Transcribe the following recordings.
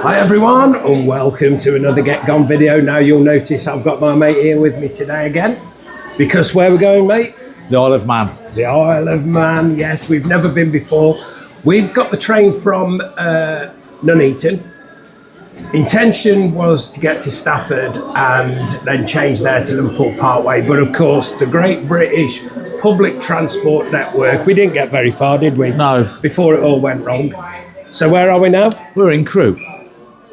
Hi everyone and welcome to another Get Gone video. Now you'll notice I've got my mate here with me today again. Because where we're going, mate? The Isle of Man. The Isle of Man, yes, we've never been before. We've got the train from Nuneaton. Intention was to get to Stafford and then change there to Liverpool Parkway. But of course, the Great British Public Transport Network, we didn't get very far, did we? No. Before it all went wrong. So where are we now? We're in Crewe.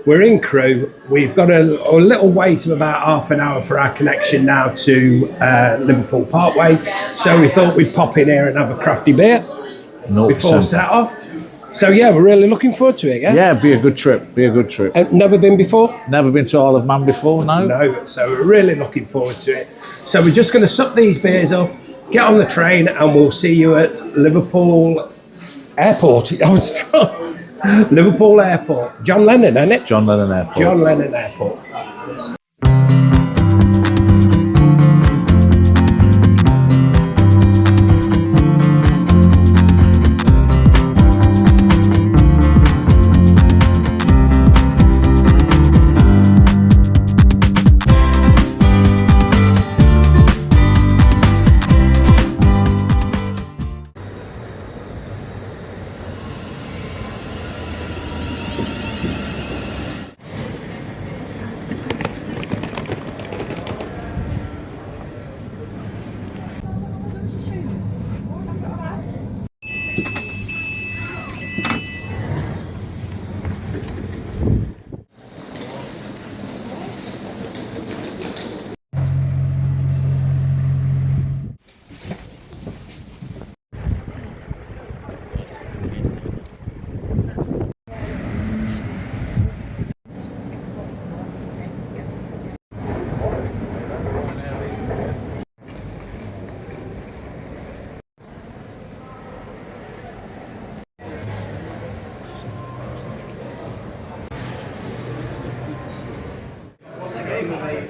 We're in Crewe. We've got a little wait of about half an hour for our connection now to Liverpool Parkway. So we thought we'd pop in here and have a crafty beer before set off. So yeah, we're really looking forward to it, yeah? Yeah, be a good trip, Never been before? Never been to Isle of Man before, no? No, so we're really looking forward to it. So we're just going to suck these beers up, get on the train, and we'll see you at Liverpool Airport. Liverpool Airport. John Lennon, isn't it? John Lennon Airport. John Lennon Airport.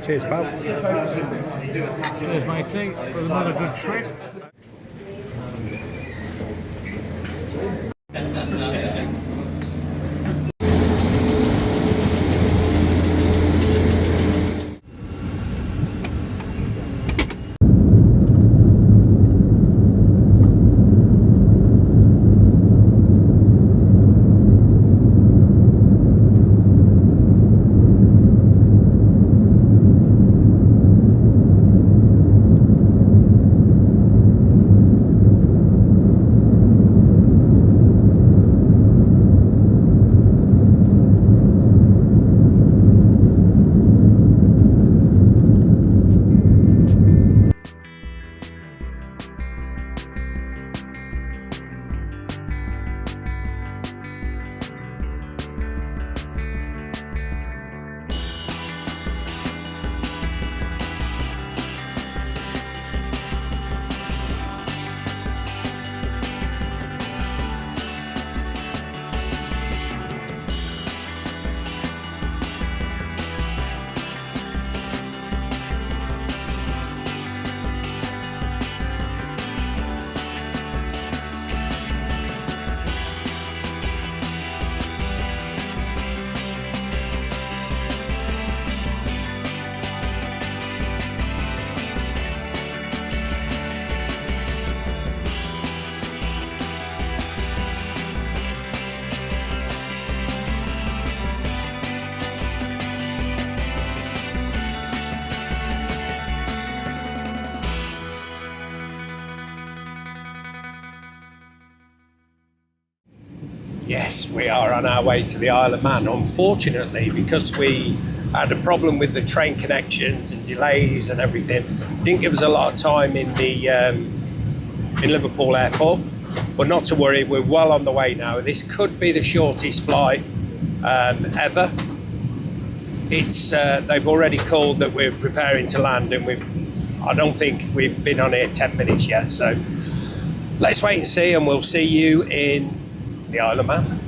Cheers, pal. Cheers, matey. It was another good trip. Yes, we are on our way to the Isle of Man. Unfortunately, because we had a problem with the train connections and delays and everything, didn't give us a lot of time in the in Liverpool Airport. But not to worry, we're well on the way now. This could be the shortest flight ever. It's they've already called that we're preparing to land, and I don't think we've been on here 10 minutes yet. So let's wait and see, and we'll see you in the Isle of Man.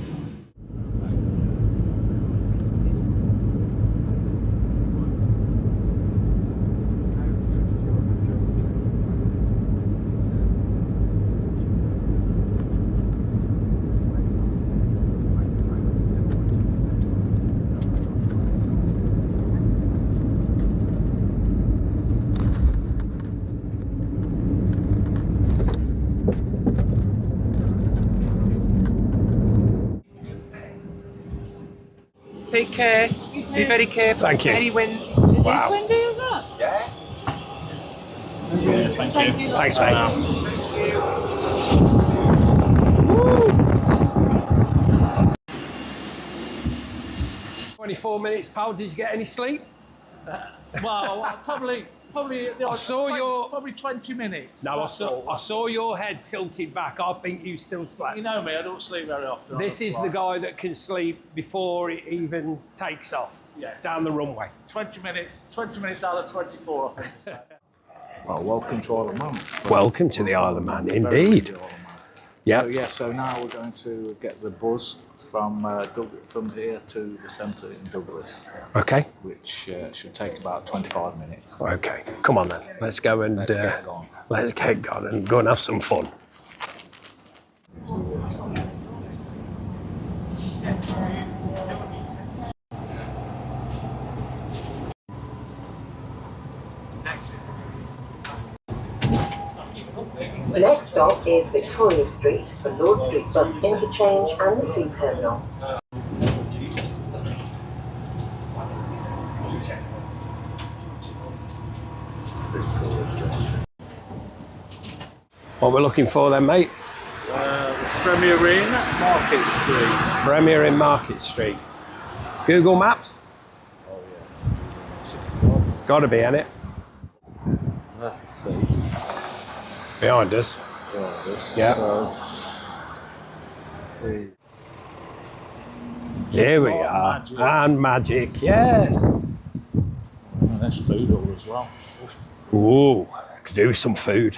Take care. Be very careful. Thank you. Very windy. Wow. It's windy, is it? Yeah. Yeah, thank you. Thanks, mate. 24 minutes, pal. Did you get any sleep? Well, probably. I saw your. Probably 20 minutes. No, I that's saw. all. I saw your head tilted back. I think you still slept. You know me, I don't sleep very often. This is the guy that can sleep before it even takes off. Yes. Down the runway. 20 minutes out of 24, I think. Well, welcome to Isle of Man. Welcome to the Isle of Man, Very indeed. good Isle of Man. Yeah. So yeah, so now we're going to get the bus from from here to the centre in Douglas, Okay. which should take about 25 minutes. Okay. Come on then. Let's go and Let's get going. let's get going and go and have some fun. The next stop is Victoria Street for Lord Street Bus Interchange and the Sea Terminal. What we're looking for then, mate? Premier Inn, Market Street. Premier in Market Street. Google Maps? Got to be in it. That's the sea. Behind us. Yeah. So, Here we are. magic. And magic, yes. and there's food all as well. Ooh, could do with some food.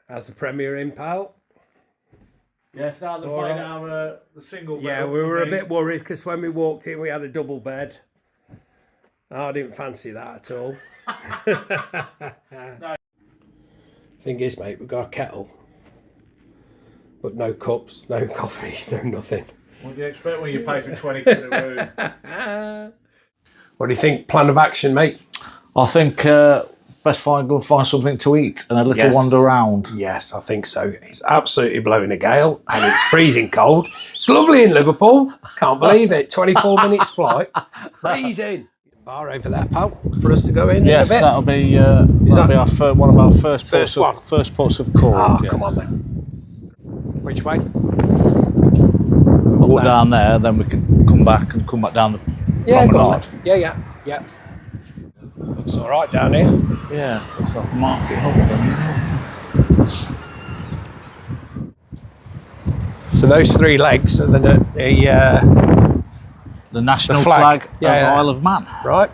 How's the Premier in, pal? Yes, now they've All made right. our the single bed. Yeah, up we for were a me. bit worried because when we walked in, we had a double bed. I didn't fancy that at all. No. Thing is, mate, we've got a kettle, but no cups, no coffee, no nothing. What do you expect when you pay for 20 quid a room? What do you think? Plan of action, mate? I think best go find something to eat and a little wander around. Yes, I think so. It's absolutely blowing a gale and it's freezing cold. It's lovely in Liverpool. Can't believe it. 24 minutes flight. Freezing. Bar over there, pal, for us to go in. Yes, in a bit. that'll be one of our first First one? first ports of call. Oh, yes. come on then. Which way? Go down there, then we can come back down the Yeah, go on promenade. then. Yeah. Looks all right down here. Yeah, it's like a market hub. So those three legs are The national The flag. flag, Yeah, of yeah. Isle of Man. right.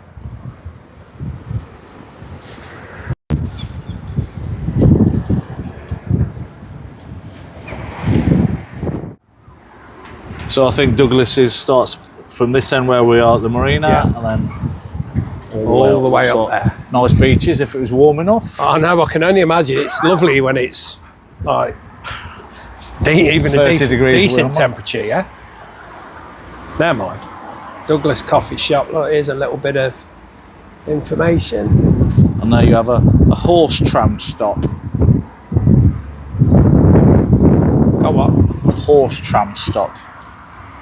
So I think Douglas starts from this end where we are at the marina, Yeah. and then All the way up so there. Nice beaches if it was warm enough. I know, I can only imagine. It's lovely when it's like even 30 degrees decent warmer. temperature, yeah? Never mind. Douglas Coffee Shop. Look, here's a little bit of information. And there you have a horse tram stop. Got what? A horse tram stop.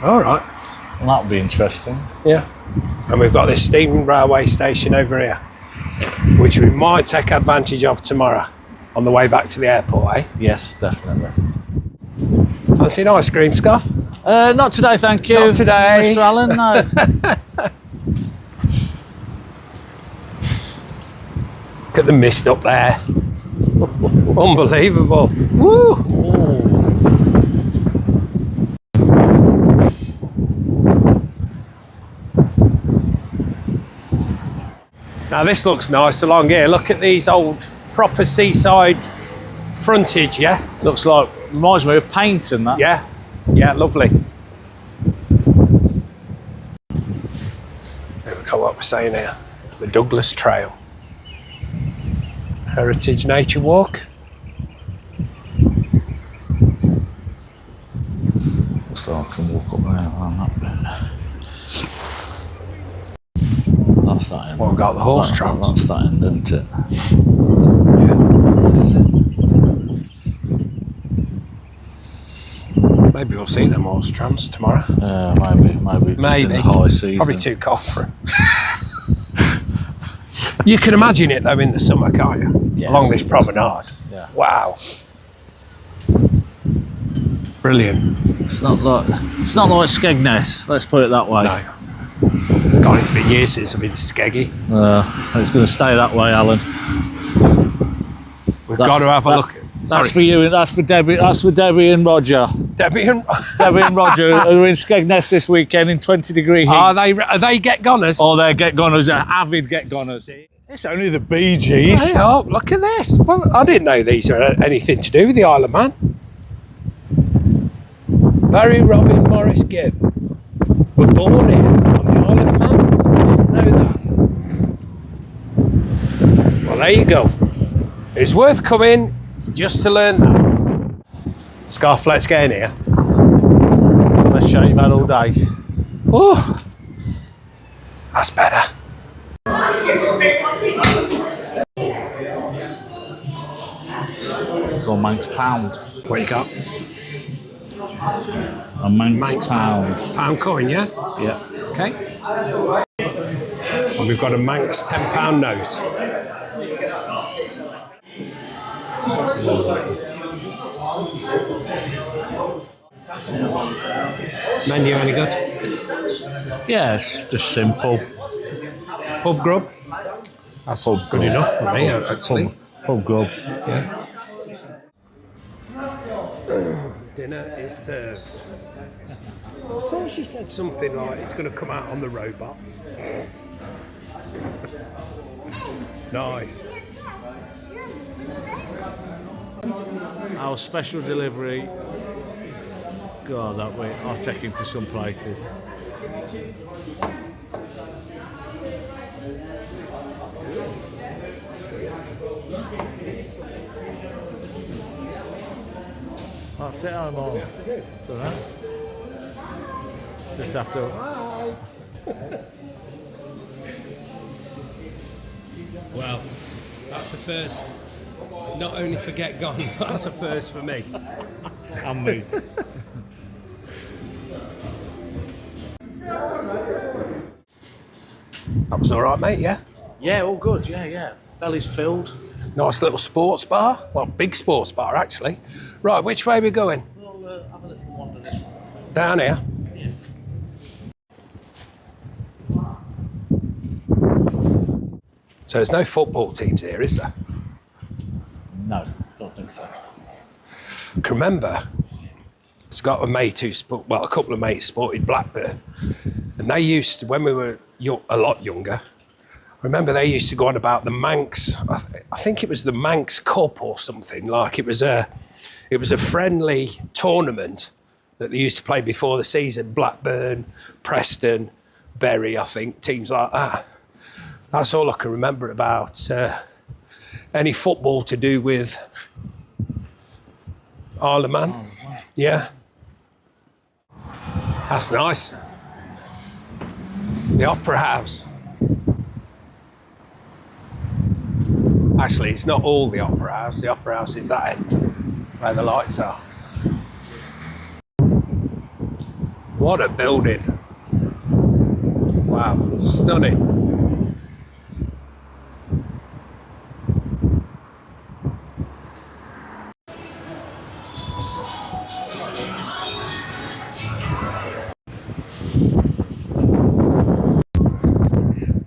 All right. Well, that would be interesting. Yeah. And we've got this steam railway station over here, which we might take advantage of tomorrow on the way back to the airport, eh? Yes, definitely. Fancy an ice cream, Scuff? Not today, thank you. Not today. Mr. Allen, no. Look at the mist up there. Unbelievable. Woo! Now this looks nice along here. Look at these old proper seaside frontage, yeah? Looks like, reminds me of paint and that. Yeah, yeah, lovely. There we go, what we're saying here. The Douglas Trail. Heritage Nature Walk. So I can walk up there on that bit. That's that end. Well, we've got the horse trams. That's that end, isn't it? Yeah. Maybe we'll see them horse trams tomorrow. Maybe. Just in the high season. Probably too cold for them. You can imagine it though in the summer, can't you? Yes, along this promenade. Yeah. Wow. Brilliant. It's not like Skegness. Let's put it that way. No. God, it's been years since I've been to Skeggy. It's going to stay that way, Alan. We've got to have a look. That's for you, and that's for Debbie. That's for Debbie and Roger. Debbie and Roger who are in Skegness this weekend in 20-degree heat. Are they get goners? Oh, they're get goners. They're avid get goners. It's only the Bee Gees. Hey, oh, look at this. Well, I didn't know these had anything to do with the Isle of Man. Barry, Robin, Morris, Gibb were born here on the Isle of Man. I didn't know that. Well, there you go. It's worth coming just to learn that. Scarf, let's get in here. It's the best shot you've had all day. Oh, that's better. Go Manx pound. What you got? A Manx pound. Pound coin, yeah? Yeah. Okay. And we've got a Manx £10 note. Lovely. Menu any good? Yes, just simple. Pub grub? That's all good enough for me, actually. Pub grub. Yeah. Dinner is served. I thought she said something like it's going to come out on the robot. Nice. Our special delivery. God, that way I'll take him to some places. That's it, I'm on. It's all right. Just have to. Well, that's a first. Not only for Get Gone, but that's a first for me. And me. That was all right, mate, yeah? Yeah, all good. Yeah. Belly's filled. Nice little sports bar. Well, big sports bar, actually. Right, which way are we going? We'll have a little wander this way. Down here? Yeah. So there's no football teams here, is there? No, don't think so. I can remember, I've got a mate who a couple of mates sported Blackburn, and they used to, when we were a lot younger, I remember they used to go on about the Manx. I think it was the Manx Cup or something. Like it was a friendly tournament that they used to play before the season. Blackburn, Preston, Bury, I think, teams like that. That's all I can remember about any football to do with Isle of Man. Yeah. That's nice. The Opera House. Actually, it's not all the Opera House. The Opera House is that end, where the lights are. What a building. Wow, stunning.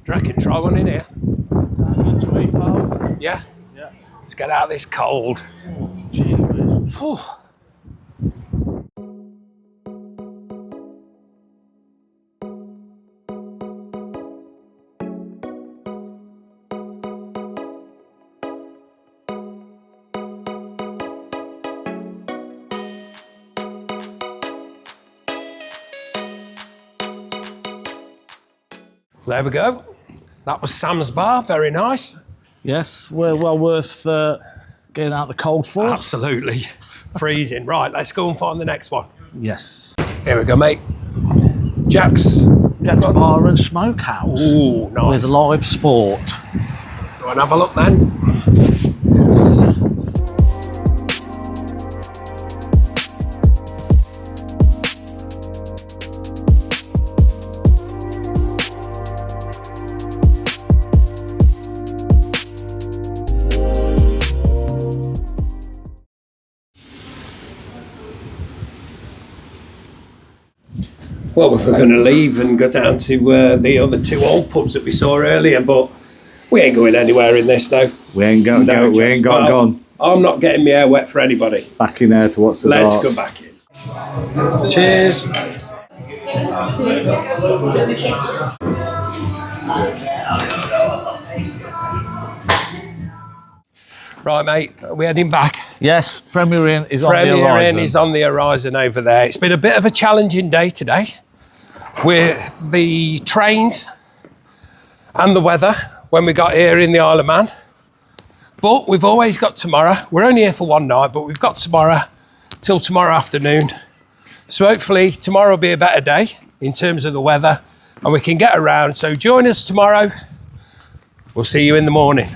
Do you reckon try one in here? Yeah? Yeah. Let's get out of this cold. Whew. There we go. That was Sam's Bar, very nice. Yes, well worth getting out the cold for. Absolutely. Freezing. Right, let's go and find the next one. Yes. Here we go, mate. Jack's Bar and Smokehouse. Ooh, nice. With live sport. Let's go and have a look then. Well, we were going to leave and go down to the other two old pubs that we saw earlier, but we ain't going anywhere in this now. We ain't got gone. I'm not getting my hair wet for anybody. Back in there to watch the Let's darts. go back in. Cheers. Right, mate, are we heading back? Yes, Premier Inn is on the Premier horizon. Inn is on the horizon over there. It's been a bit of a challenging day today with the trains and the weather when we got here in the Isle of Man. But we've always got tomorrow. We're only here for one night, but we've got tomorrow till tomorrow afternoon. So hopefully tomorrow will be a better day in terms of the weather and we can get around. So join us tomorrow. We'll see you in the morning.